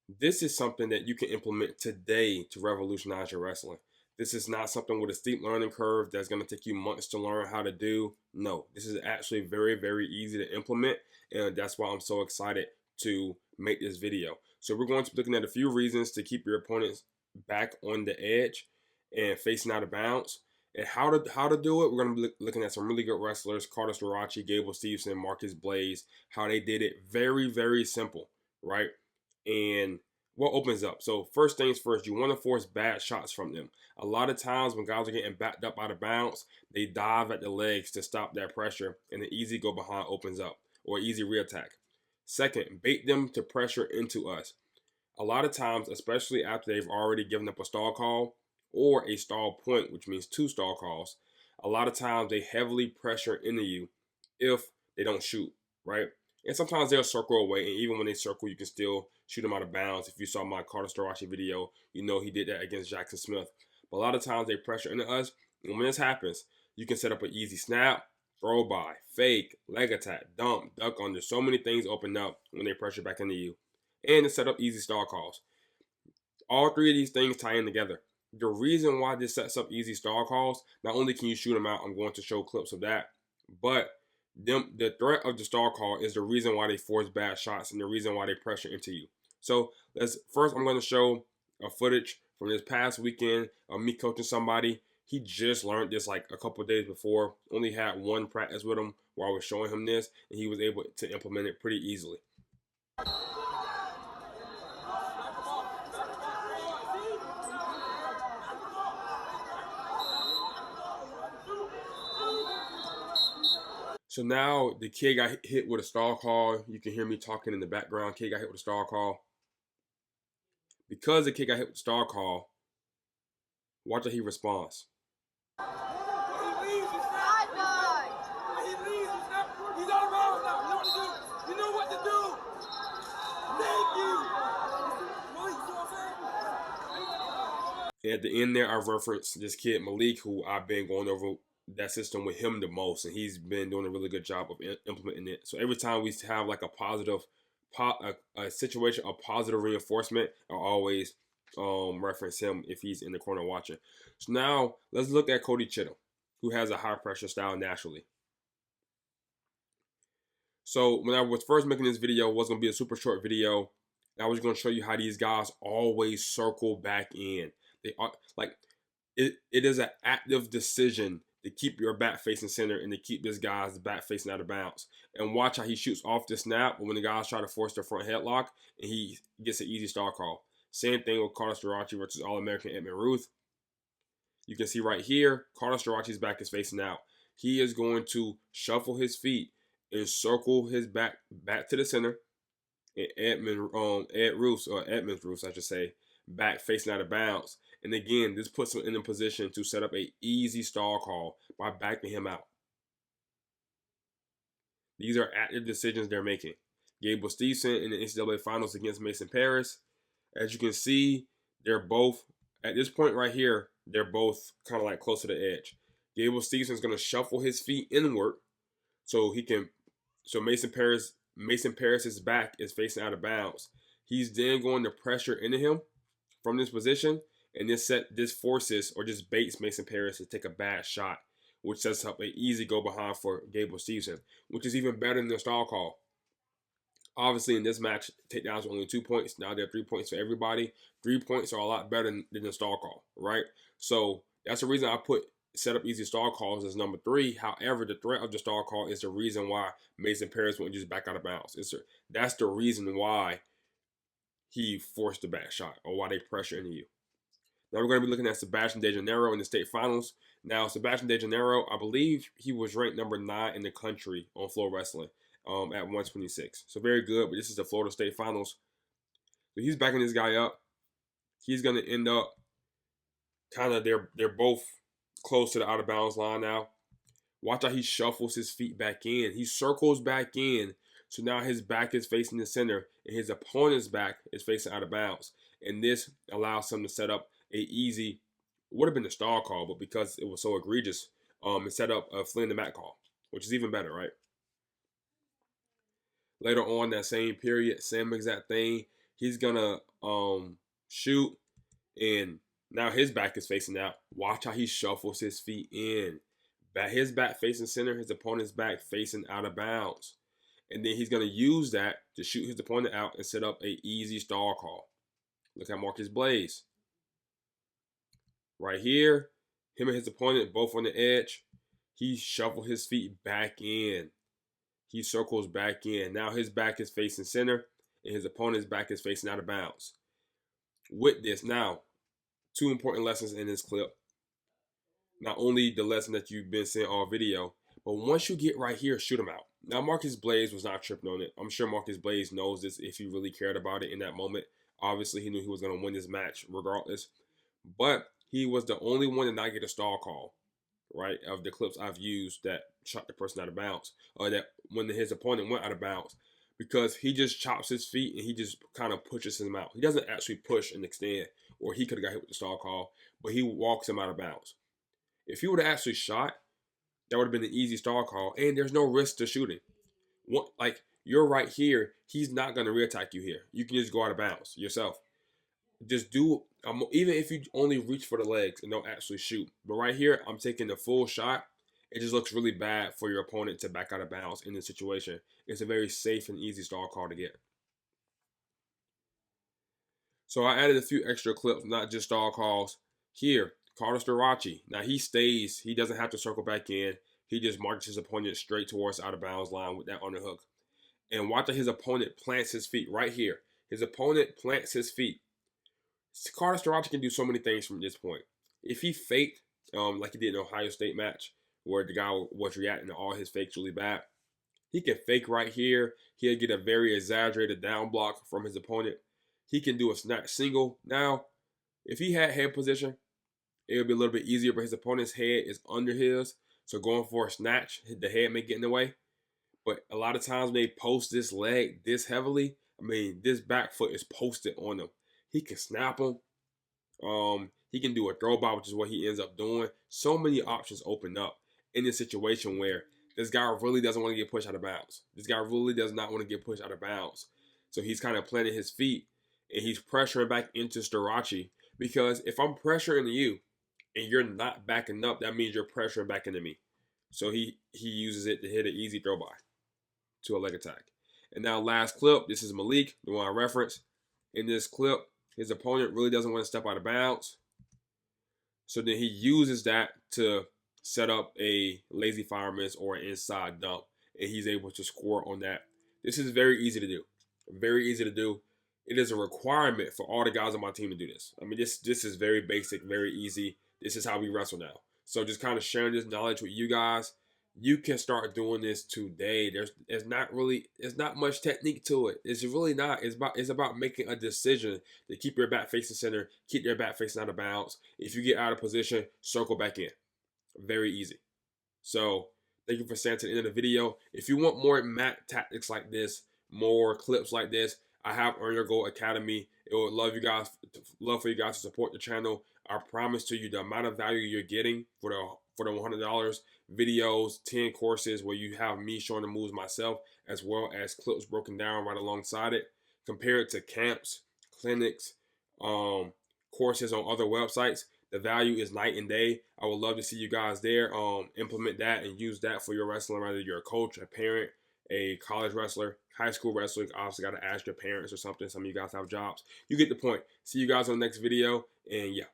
This is something that you can implement today to revolutionize your wrestling. This is not something with a steep learning curve that's going to take you months to learn how to do. No, this is actually very, very easy to implement, and that's why I'm so excited to make this video. So we're going to be looking at a few reasons to keep your opponents back on the edge and facing out of bounds. And how to do it, we're going to be looking at some really good wrestlers, Carter Storaci, Gable Steveson, Marcus Blaze, how they did it. Very, very simple, right? And what opens up? So first things first, you want to force bad shots from them. A lot of times when guys are getting backed up out of bounds, they dive at the legs to stop that pressure, and an easy go behind opens up, or easy reattack. Second, bait them to pressure into us. A lot of times, especially after they've already given up a stall call or a stall point, which means two stall calls, a lot of times they heavily pressure into you if they don't shoot, right? And sometimes they'll circle away, and even when they circle, you can still shoot them out of bounds. If you saw my Carter Storaci video, you know he did that against Jackson Smith. But a lot of times they pressure into us, and when this happens, you can set up an easy snap, throw by, fake, leg attack, dump, duck under. So many things open up when they pressure back into you. And to set up easy stall calls. All three of these things tie in together. The reason why this sets up easy stall calls, not only can you shoot them out, I'm going to show clips of that, but the threat of the stall call is the reason why they force bad shots and the reason why they pressure into you. So I'm going to show a footage from this past weekend of me coaching somebody. He just learned this like a couple of days before, only had one practice with him where I was showing him this, and he was able to implement it pretty easily. So now the kid got hit with a stall call. You can hear me talking in the background. Kid got hit with a stall call. Because the kid got hit with a stall call, watch how he responds. And at the end there, I referenced this kid Malik, who I've been going over that system with him the most, and he's been doing a really good job of implementing it. So every time we have like a positive, a situation, a positive reinforcement, I always reference him if he's in the corner watching. So now let's look at Cody Chittum, who has a high pressure style naturally. So when I was first making this video, it was going to be a super short video. I was going to show you how these guys always circle back in. They are like it is an active decision to keep your back facing center and to keep this guy's back facing out of bounds. And watch how he shoots off the snap when the guys try to force their front headlock and he gets an easy stall call. Same thing with Carter Storaci versus All-American Edmund Ruth. You can see right here, Carter Storaci's back is facing out. He is going to shuffle his feet and circle his back to the center. And Edmund's Ruth, I should say, back facing out of bounds. And again, this puts him in a position to set up an easy stall call by backing him out. These are active decisions they're making. Gable Steveson in the NCAA Finals against Mason Paris. As you can see, they're both, at this point right here, they're both kind of like close to the edge. Gable Stevenson's going to shuffle his feet inward so Mason Paris's back is facing out of bounds. He's then going to pressure into him from this position, and this forces or just baits Mason Paris to take a bad shot, which sets up an easy go behind for Gable Steveson, which is even better than the stall call. Obviously, in this match, takedowns are only 2 points. Now they're 3 points for everybody. 3 points are a lot better than the stall call, right? So that's the reason I put set up easy stall calls as number 3. However, the threat of the stall call is the reason why Mason Paris went just back out of bounds. That's the reason why he forced the bad shot or why they pressure into you. Now we're going to be looking at Sebastian DeGennaro in the state finals. Now, Sebastian DeGennaro, I believe he was ranked number 9 in the country on floor wrestling at 126. So very good, but this is the Florida State Finals. So he's backing this guy up. He's going to end up kind of, they're both close to the out of bounds line now. Watch how he shuffles his feet back in. He circles back in. So now his back is facing the center and his opponent's back is facing out of bounds. And this allows him to set up a easy, would have been a stall call, but because it was so egregious, it set up a flee in the mat call, which is even better, right? Later on that same period, same exact thing. He's gonna shoot, and now his back is facing out. Watch how he shuffles his feet in. His back facing center, his opponent's back facing out of bounds. And then he's going to use that to shoot his opponent out and set up an easy stall call. Look at Marcus Blaze. Right here, him and his opponent both on the edge. He shuffled his feet back in. He circles back in. Now his back is facing center, and his opponent's back is facing out of bounds. With this, now, two important lessons in this clip. Not only the lesson that you've been seeing all video, but once you get right here, shoot him out. Now, Marcus Blaze was not tripping on it. I'm sure Marcus Blaze knows this if he really cared about it in that moment. Obviously, he knew he was going to win this match regardless. But he was the only one to not get a stall call, right, of the clips I've used that shot the person out of bounds, or that when his opponent went out of bounds, because he just chops his feet and he just kind of pushes him out. He doesn't actually push and extend, or he could have got hit with the stall call, but he walks him out of bounds. If he would have actually shot, that would have been an easy stall call, and there's no risk to shooting. Like, you're right here, he's not going to reattack you here. You can just go out of bounds yourself. Just do, even if you only reach for the legs and don't actually shoot. But right here, I'm taking the full shot. It just looks really bad for your opponent to back out of bounds in this situation. It's a very safe and easy stall call to get. So I added a few extra clips, not just stall calls. Here, Carter Starachi. Now he stays. He doesn't have to circle back in. He just marches his opponent straight towards out of bounds line with that underhook. And watch that his opponent plants his feet right here. His opponent plants his feet. Carter Starachi can do so many things from this point. If he faked, like he did in the Ohio State match, where the guy was reacting to all his fakes really bad, he can fake right here. He'll get a very exaggerated down block from his opponent. He can do a snatch single. Now, if he had head position, it would be a little bit easier, but his opponent's head is under his. So going for a snatch, the head may get in the way. But a lot of times when they post this leg this heavily, this back foot is posted on him. He can snap him. He can do a throw by, which is what he ends up doing. So many options open up in this situation where this guy really doesn't want to get pushed out of bounds. This guy really does not want to get pushed out of bounds. So he's kind of planting his feet, and he's pressuring back into Starachi. Because if I'm pressuring you and you're not backing up, that means you're pressuring back into me. So he uses it to hit an easy throw by to a leg attack. And now last clip, this is Malik, the one I referenced. In this clip, his opponent really doesn't want to step out of bounds. So then he uses that to set up a lazy fireman's or an inside dump. And he's able to score on that. This is very easy to do. Very easy to do. It is a requirement for all the guys on my team to do this. This is very basic, very easy. This is how we wrestle now. So just kind of sharing this knowledge with you guys. You can start doing this today. There's not much technique to it. It's really not. It's about making a decision to keep your back facing center, keep your back facing out of bounds. If you get out of position, circle back in. Very easy. So thank you for staying to the end of the video. If you want more mat tactics like this, more clips like this, I have Earn Your Gold Academy. It would love for you guys to support the channel. I promise to you the amount of value you're getting for the $100 videos, 10 courses where you have me showing the moves myself, as well as clips broken down right alongside it, compared to camps, clinics, courses on other websites. The value is night and day. I would love to see you guys there. Implement that and use that for your wrestling, whether you're a coach, a parent, a college wrestler, high school wrestler. Obviously got to ask your parents or something. Some of you guys have jobs. You get the point. See you guys on the next video, and yeah.